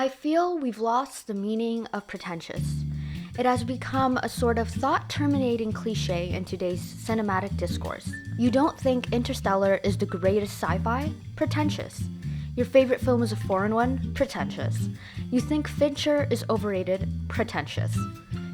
I feel we've lost the meaning of pretentious. It has become a sort of thought-terminating cliche in today's cinematic discourse. You don't think Interstellar is the greatest sci-fi? Pretentious. Your favorite film is a foreign one? Pretentious. You think Fincher is overrated? Pretentious.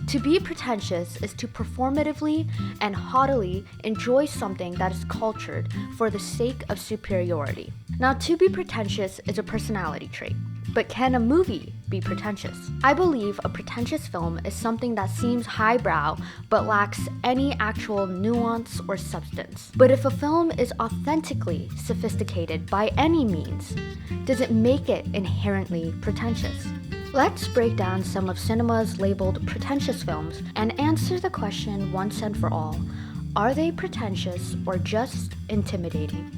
To be pretentious is to performatively and haughtily enjoy something that is cultured for the sake of superiority. Now, to be pretentious is a personality trait. But can a movie be pretentious? I believe a pretentious film is something that seems highbrow but lacks any actual nuance or substance. But if a film is authentically sophisticated by any means, does it make it inherently pretentious? Let's break down some of cinema's labeled pretentious films and answer the question once and for all. Are they pretentious or just intimidating?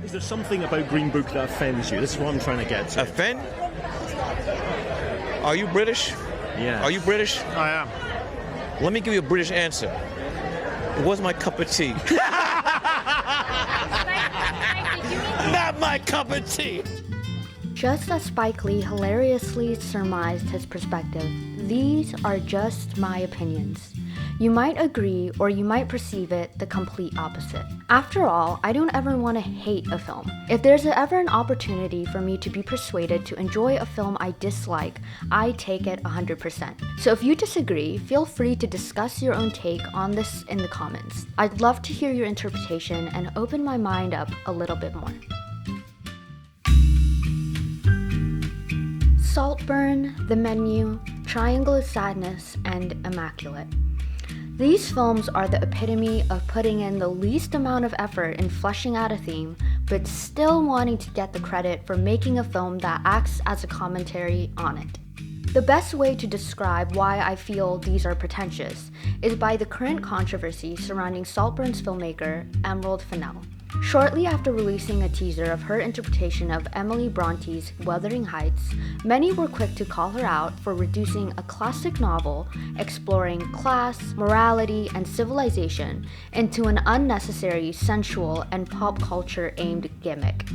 Is there something about Green Book that offends you? This is what I'm trying to get to. Offend? Are you British? Yeah. Are you British? I am. Let me give you a British answer. It was my cup of tea. Not my cup of tea. Just as Spike Lee hilariously surmised his perspective, these are just my opinions. You might agree or you might perceive it the complete opposite. After all, I don't ever want to hate a film. If there's ever an opportunity for me to be persuaded to enjoy a film I dislike, I take it 100%. So if you disagree, feel free to discuss your own take on this in the comments. I'd love to hear your interpretation and open my mind up a little bit more. Saltburn, The Menu, Triangle of Sadness, and Immaculate. These films are the epitome of putting in the least amount of effort in fleshing out a theme, but still wanting to get the credit for making a film that acts as a commentary on it. The best way to describe why I feel these are pretentious is by the current controversy surrounding Saltburn's filmmaker, Emerald Fennell. Shortly after releasing a teaser of her interpretation of Emily Bronte's Wuthering Heights, many were quick to call her out for reducing a classic novel exploring class, morality, and civilization into an unnecessary, sensual, and pop culture-aimed gimmick.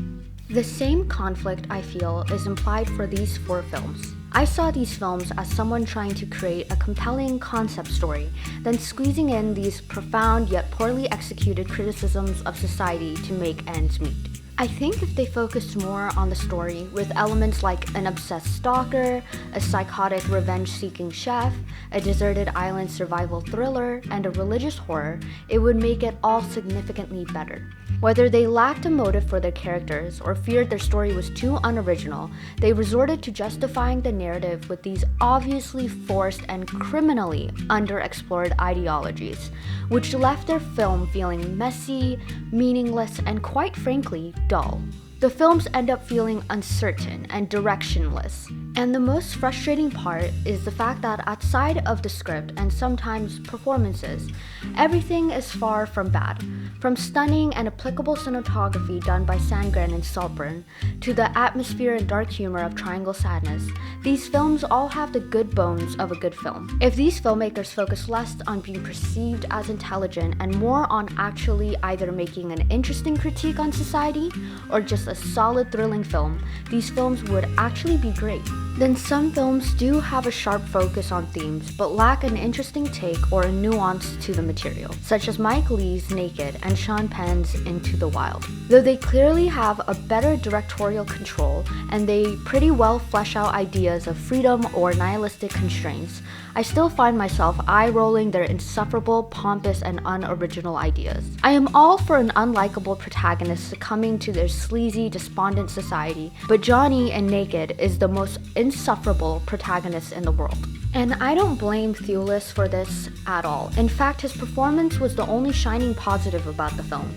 The same conflict, I feel, is implied for these 4 films. I saw these films as someone trying to create a compelling concept story, then squeezing in these profound yet poorly executed criticisms of society to make ends meet. I think if they focused more on the story, with elements like an obsessed stalker, a psychotic revenge-seeking chef, a deserted island survival thriller, and a religious horror, it would make it all significantly better. Whether they lacked a motive for their characters or feared their story was too unoriginal, they resorted to justifying the narrative with these obviously forced and criminally underexplored ideologies, which left their film feeling messy, meaningless, and quite frankly, dull. The films end up feeling uncertain and directionless. And the most frustrating part is the fact that outside of the script and sometimes performances, everything is far from bad. From stunning and applicable cinematography done by Sandgren and Saltburn, to the atmosphere and dark humor of Triangle Sadness, these films all have the good bones of a good film. If these filmmakers focus less on being perceived as intelligent and more on actually either making an interesting critique on society or just a solid thrilling film, these films would actually be great. Then some films do have a sharp focus on themes, but lack an interesting take or a nuance to the material, such as Mike Leigh's Naked and Sean Penn's Into the Wild. Though they clearly have a better directorial control and they pretty well flesh out ideas of freedom or nihilistic constraints, I still find myself eye-rolling their insufferable, pompous, and unoriginal ideas. I am all for an unlikable protagonist succumbing to their sleazy, despondent society, but Johnny in Naked is the most insufferable protagonist in the world. And I don't blame Thewlis for this at all. In fact, his performance was the only shining positive about the film.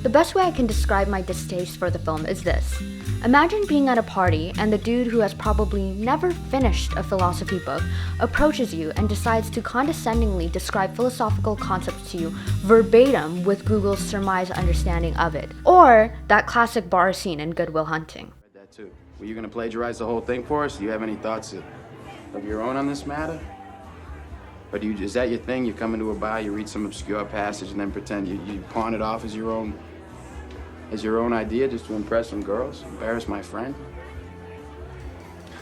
The best way I can describe my distaste for the film is this. Imagine being at a party and the dude who has probably never finished a philosophy book approaches you and decides to condescendingly describe philosophical concepts to you verbatim with Google's surmised understanding of it. Or that classic bar scene in Good Will Hunting. Read that too. Were you going to plagiarize the whole thing for us? Do you have any thoughts of your own on this matter? Or is that your thing? You come into a bar, you read some obscure passage, and then pretend you pawn it off as your own idea just to impress some girls? Embarrass my friend?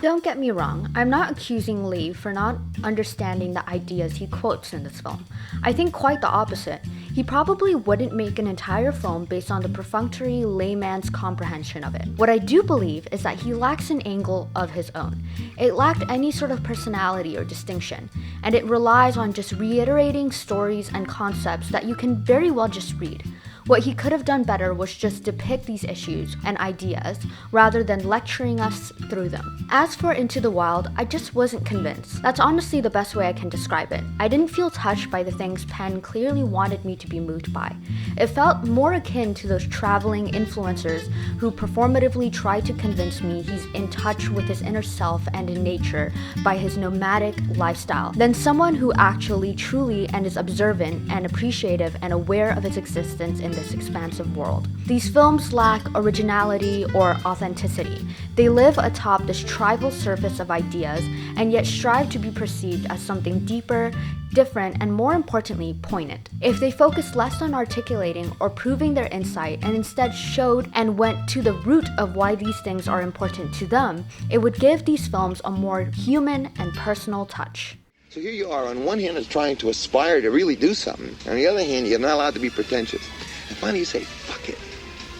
Don't get me wrong, I'm not accusing Lee for not understanding the ideas he quotes in this film. I think quite the opposite. He probably wouldn't make an entire film based on the perfunctory layman's comprehension of it. What I do believe is that he lacks an angle of his own. It lacked any sort of personality or distinction, and it relies on just reiterating stories and concepts that you can very well just read. What he could have done better was just depict these issues and ideas rather than lecturing us through them. As for Into the Wild, I just wasn't convinced. That's honestly the best way I can describe it. I didn't feel touched by the things Penn clearly wanted me to be moved by. It felt more akin to those traveling influencers who performatively try to convince me he's in touch with his inner self and in nature by his nomadic lifestyle, than someone who actually truly and is observant and appreciative and aware of his existence in this expansive world. These films lack originality or authenticity. They live atop this tribal surface of ideas and yet strive to be perceived as something deeper, different, and more importantly, poignant. If they focused less on articulating or proving their insight and instead showed and went to the root of why these things are important to them, it would give these films a more human and personal touch. So here you are, on one hand, is trying to aspire to really do something. On the other hand, you're not allowed to be pretentious. And finally you say, fuck it.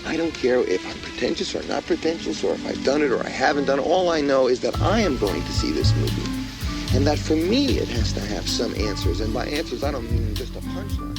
I don't care if I'm pretentious or not pretentious, or if I've done it or I haven't done it. All I know is that I am going to see this movie. And that for me, it has to have some answers. And by answers, I don't mean just a punchline.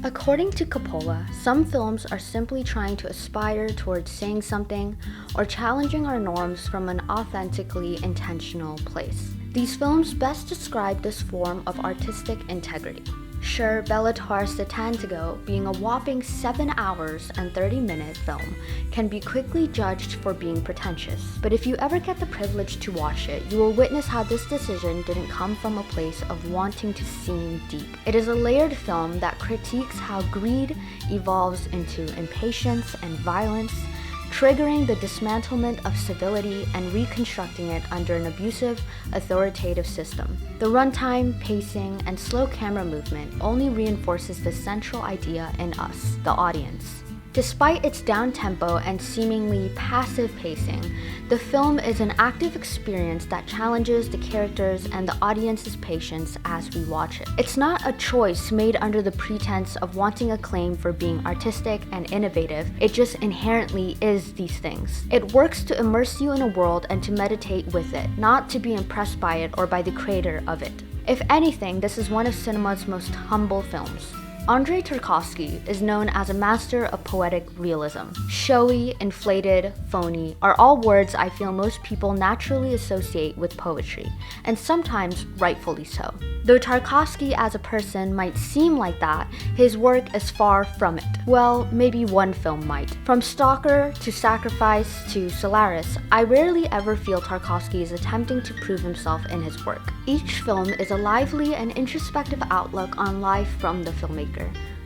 According to Coppola, some films are simply trying to aspire towards saying something or challenging our norms from an authentically intentional place. These films best describe this form of artistic integrity. Sure, Bellatar's The Tantigo, being a whopping 7 hours and 30-minute film, can be quickly judged for being pretentious. But if you ever get the privilege to watch it, you will witness how this decision didn't come from a place of wanting to seem deep. It is a layered film that critiques how greed evolves into impatience and violence, triggering the dismantlement of civility and reconstructing it under an abusive, authoritative system. The runtime, pacing, and slow camera movement only reinforces the central idea in us, the audience. Despite its down-tempo and seemingly passive pacing, the film is an active experience that challenges the characters and the audience's patience as we watch it. It's not a choice made under the pretense of wanting acclaim for being artistic and innovative. It just inherently is these things. It works to immerse you in a world and to meditate with it, not to be impressed by it or by the creator of it. If anything, this is one of cinema's most humble films. Andrei Tarkovsky is known as a master of poetic realism. Showy, inflated, phony are all words I feel most people naturally associate with poetry, and sometimes rightfully so. Though Tarkovsky as a person might seem like that, his work is far from it. Well, maybe one film might. From Stalker to Sacrifice to Solaris, I rarely ever feel Tarkovsky is attempting to prove himself in his work. Each film is a lively and introspective outlook on life from the filmmaker.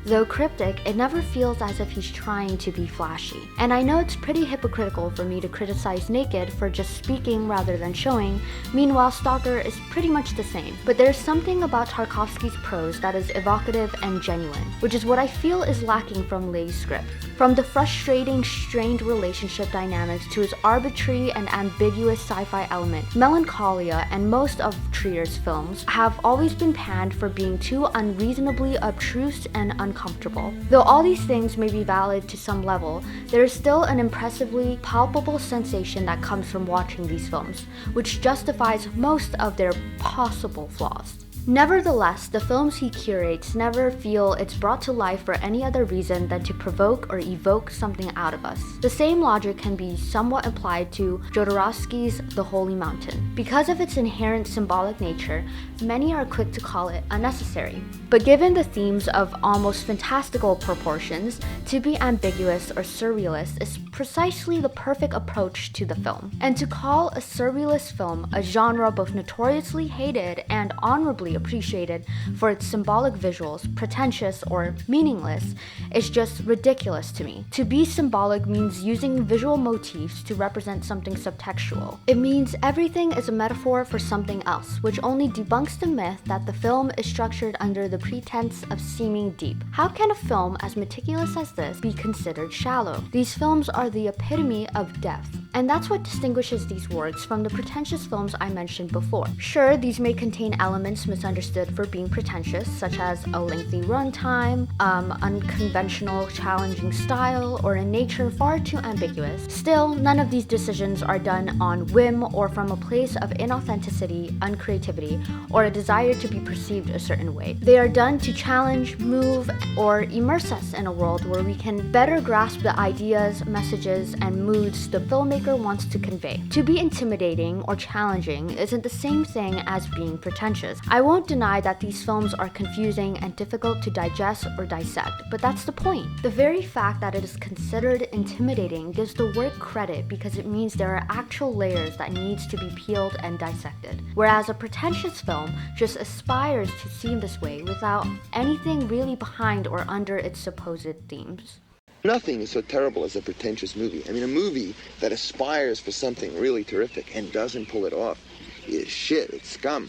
Though cryptic, it never feels as if he's trying to be flashy. And I know it's pretty hypocritical for me to criticize Naked for just speaking rather than showing, meanwhile Stalker is pretty much the same. But there's something about Tarkovsky's prose that is evocative and genuine, which is what I feel is lacking from Leigh's script. From the frustrating, strained relationship dynamics to his arbitrary and ambiguous sci-fi element, Melancholia and most of Trier's films have always been panned for being too unreasonably obtruse and uncomfortable. Though all these things may be valid to some level, there is still an impressively palpable sensation that comes from watching these films, which justifies most of their possible flaws. Nevertheless, the films he curates never feel it's brought to life for any other reason than to provoke or evoke something out of us. The same logic can be somewhat applied to Jodorowsky's The Holy Mountain. Because of its inherent symbolic nature, many are quick to call it unnecessary. But given the themes of almost fantastical proportions, to be ambiguous or surrealist is precisely the perfect approach to the film. And to call a surrealist film a genre both notoriously hated and honorably universally appreciated for its symbolic visuals, pretentious or meaningless, is just ridiculous to me. To be symbolic means using visual motifs to represent something subtextual. It means everything is a metaphor for something else, which only debunks the myth that the film is structured under the pretense of seeming deep. How can a film as meticulous as this be considered shallow? These films are the epitome of depth, and that's what distinguishes these works from the pretentious films I mentioned before. Sure, these may contain elements misunderstood for being pretentious, such as a lengthy runtime, unconventional, challenging style, or a nature far too ambiguous. Still, none of these decisions are done on whim or from a place of inauthenticity, uncreativity, or a desire to be perceived a certain way. They are done to challenge, move, or immerse us in a world where we can better grasp the ideas, messages, and moods the filmmaker wants to convey. To be intimidating or challenging isn't the same thing as being pretentious. I won't deny that these films are confusing and difficult to digest or dissect, but that's the point. The very fact that it is considered intimidating gives the work credit because it means there are actual layers that needs to be peeled and dissected. Whereas a pretentious film just aspires to seem this way without anything really behind or under its supposed themes. Nothing is so terrible as a pretentious movie. I mean, a movie that aspires for something really terrific and doesn't pull it off is shit, it's scum.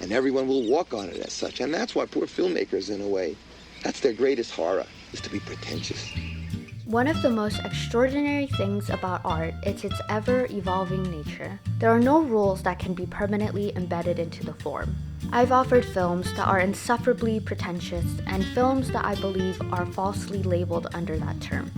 And everyone will walk on it as such. And that's why poor filmmakers, in a way, that's their greatest horror, is to be pretentious. One of the most extraordinary things about art is its ever-evolving nature. There are no rules that can be permanently embedded into the form. I've offered films that are insufferably pretentious and films that I believe are falsely labeled under that term.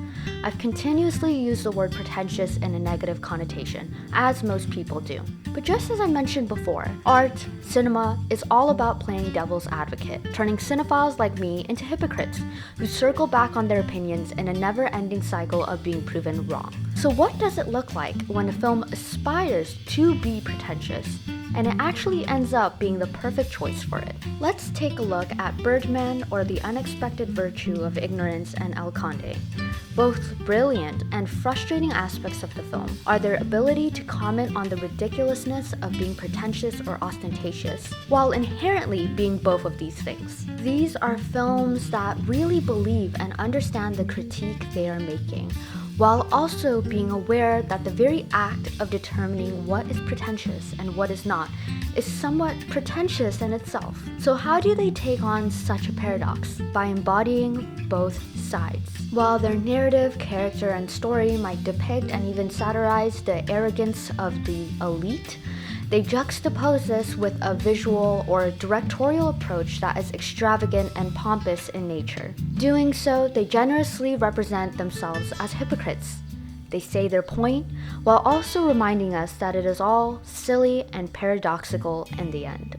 I've continuously used the word pretentious in a negative connotation, as most people do. But just as I mentioned before, art, cinema, is all about playing devil's advocate, turning cinephiles like me into hypocrites who circle back on their opinions in a never-ending cycle of being proven wrong. So what does it look like when a film aspires to be pretentious and it actually ends up being the perfect choice for it? Let's take a look at Birdman or The Unexpected Virtue of Ignorance and El Conde. Both brilliant and frustrating aspects of the film are their ability to comment on the ridiculousness of being pretentious or ostentatious, while inherently being both of these things. These are films that really believe and understand the critique they are making, while also being aware that the very act of determining what is pretentious and what is not is somewhat pretentious in itself. So how do they take on such a paradox? By embodying both sides. While their narrative, character, and story might depict and even satirize the arrogance of the elite, they juxtapose this with a visual or directorial approach that is extravagant and pompous in nature. Doing so, they generously represent themselves as hypocrites. They say their point, while also reminding us that it is all silly and paradoxical in the end.